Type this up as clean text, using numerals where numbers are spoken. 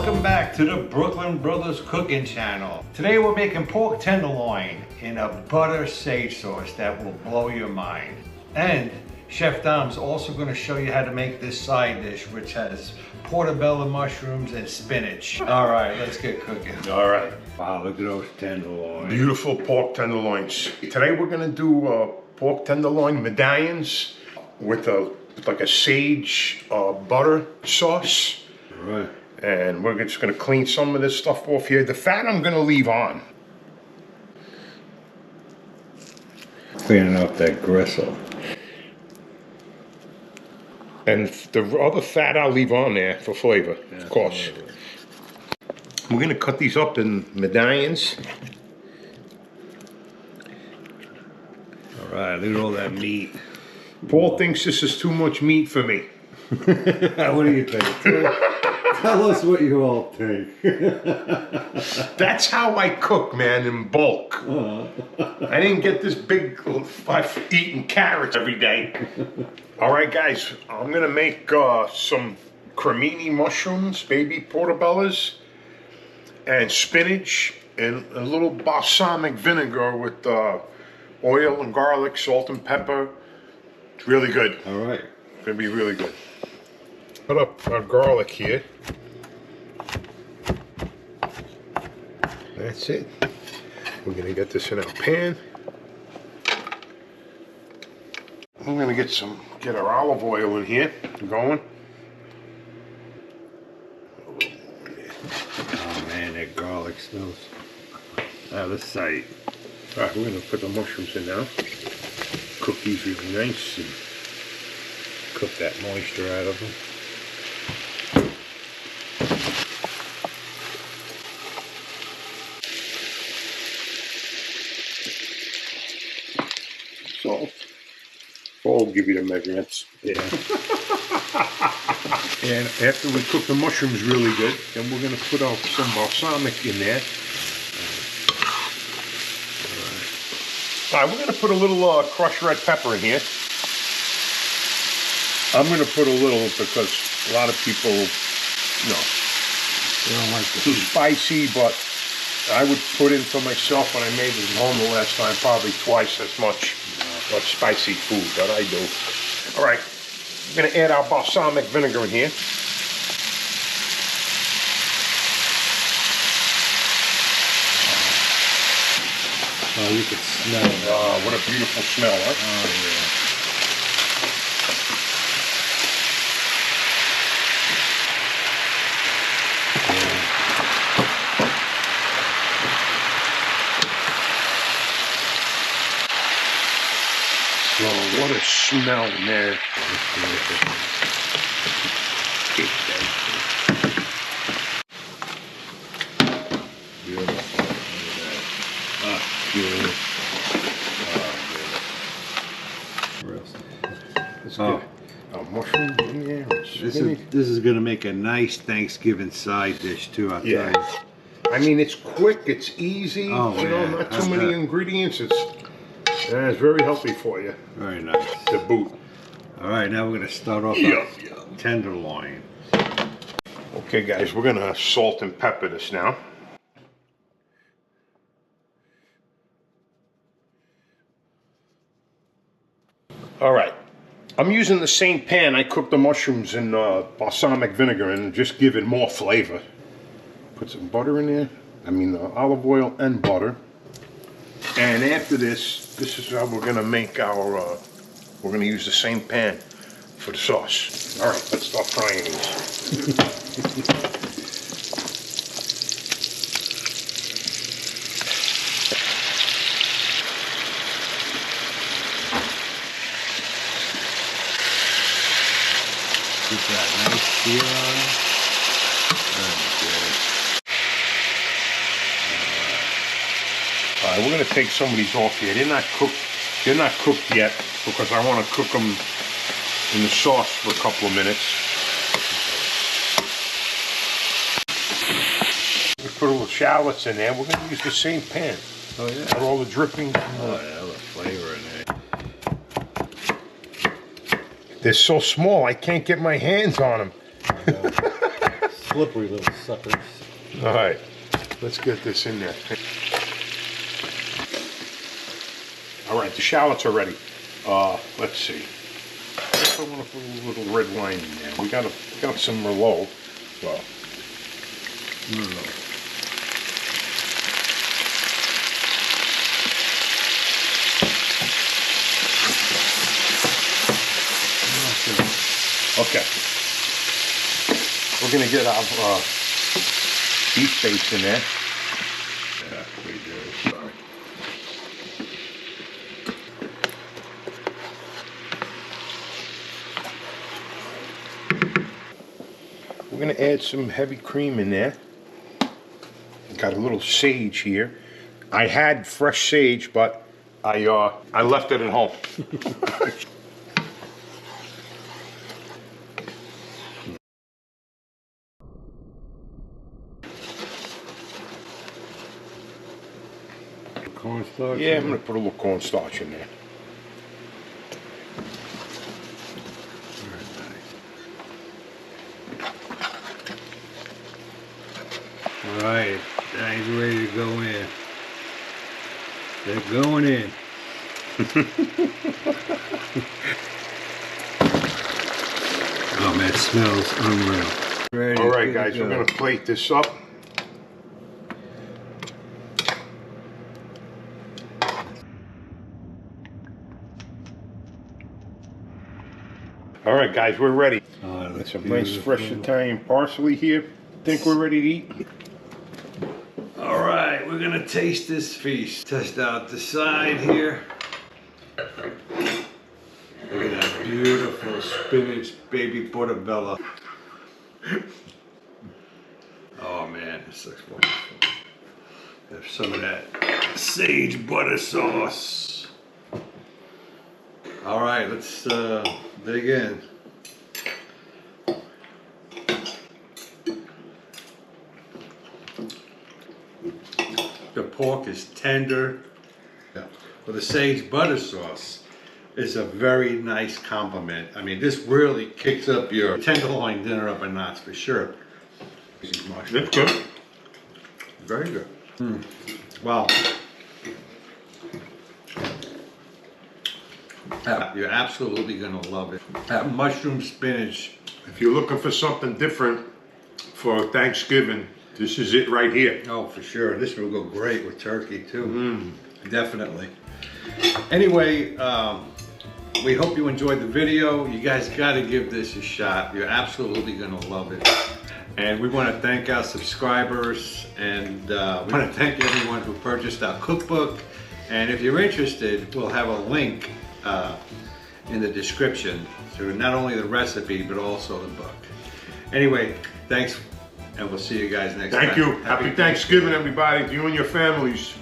Welcome back to the Brooklyn Brothers Cooking Channel. Today we're making pork tenderloin in a butter sage sauce that will blow your mind. And Chef Dom's also going to show you how to make this side dish, which has portobello mushrooms and spinach. All right, let's get cooking. All right. Wow, look at those tenderloins. Beautiful pork tenderloins. Today we're gonna do pork tenderloin medallions with like a sage butter sauce. Right. And we're just gonna clean some of this stuff off here. The fat I'm gonna leave on. Cleaning up that gristle. And the other fat I'll leave on there for flavor, of course. We're gonna cut these up in medallions. All right, look at all that meat. Paul thinks this is too much meat for me. What do you think? Tell us what you all think. That's how I cook, man, in bulk. I didn't get this big eating carrots every day. All right, guys, I'm gonna make some cremini mushrooms, baby portobellos, and spinach, and a little balsamic vinegar with oil and garlic, salt and pepper. It's really good. All right. It's gonna be really good. Cut up our garlic here. That's it. We're gonna get this in our pan. I'm gonna get our olive oil in here, going. Oh man, that garlic smells out of sight. All right, we're gonna put the mushrooms in now. Cook these really nice and cook that moisture out of them. Salt. I'll give you the measurements. Yeah. And after we cook the mushrooms really good, then we're gonna put some balsamic in there. All right, we're gonna put a little crushed red pepper in here. I'm gonna put a little because a lot of people, They don't like too spicy, but I would put in for myself when I made it at home the last time, probably twice as much spicy food that I do. All right, we're gonna add our balsamic vinegar in here. Oh, you can smell it. What a beautiful smell, huh? Oh, yeah. Oh, what a smell in there. Beautiful. Let's get mushrooms in there. This is gonna make a nice Thanksgiving side dish too. I'll tell you. I mean, it's quick, it's easy, Oh, man. not too many ingredients. It's very healthy for you. Very nice. To boot. All right, now we're gonna start off Yeah. our tenderloin. Okay, guys, we're gonna salt and pepper this now. All right, I'm using the same pan I cooked the mushrooms in balsamic vinegar and just give it more flavor. Put some butter in there. I mean olive oil and butter. And after this is how we're gonna make our, we're gonna use the same pan for the sauce. All right, let's start frying these. Get that nice sear on it. All right, we're gonna take some of these off here. They're not cooked yet because I want to cook them in the sauce for a couple of minutes. We put a little shallots in there. We're gonna use the same pan. Oh yeah. Got all the dripping. Oh yeah, the flavor in there. They're so small, I can't get my hands on them. slippery little suckers. All right, let's get this in there. All right, the shallots are ready. Let's see. I want to put a little red wine in there. We got some Merlot. Well, Merlot. okay. We're gonna get our beef base in there. Yeah, we do. Sorry. We're gonna add some heavy cream in there. Got a little sage here. I had fresh sage, but I left it at home. Cornstarch? Yeah, I'm gonna put a little cornstarch in there. Alright, guys ready to go in. They're going in. Oh man, it smells unreal. Ready, All right, good guys, to we're go. gonna plate this up. All right, guys, we're ready. Oh, that's Some nice fresh beautiful. Italian parsley here. Think we're ready to eat? All right, we're gonna taste this feast. Test out the side here. Look at that beautiful spinach baby portobello. Oh man, this looks wonderful. Have some of that sage butter sauce. All right, let's dig in. The pork is tender. Yeah. Well, the sage butter sauce is a very nice compliment. I mean, this really kicks up your tenderloin dinner up a notch for sure. That's good. Very good. Wow. You're absolutely gonna love it. That mushroom spinach. If you're looking for something different for Thanksgiving, this is it right here. Oh, for sure. This will go great with turkey too. Definitely. Anyway, we hope you enjoyed the video. You guys got to give this a shot. You're absolutely gonna love it. And we want to thank our subscribers, and we want to thank everyone who purchased our cookbook. And if you're interested, we'll have a link in the description to not only the recipe, but also the book. Anyway, thanks, and we'll see you guys next time. Thank you. Happy Thanksgiving, everybody, to you and your families.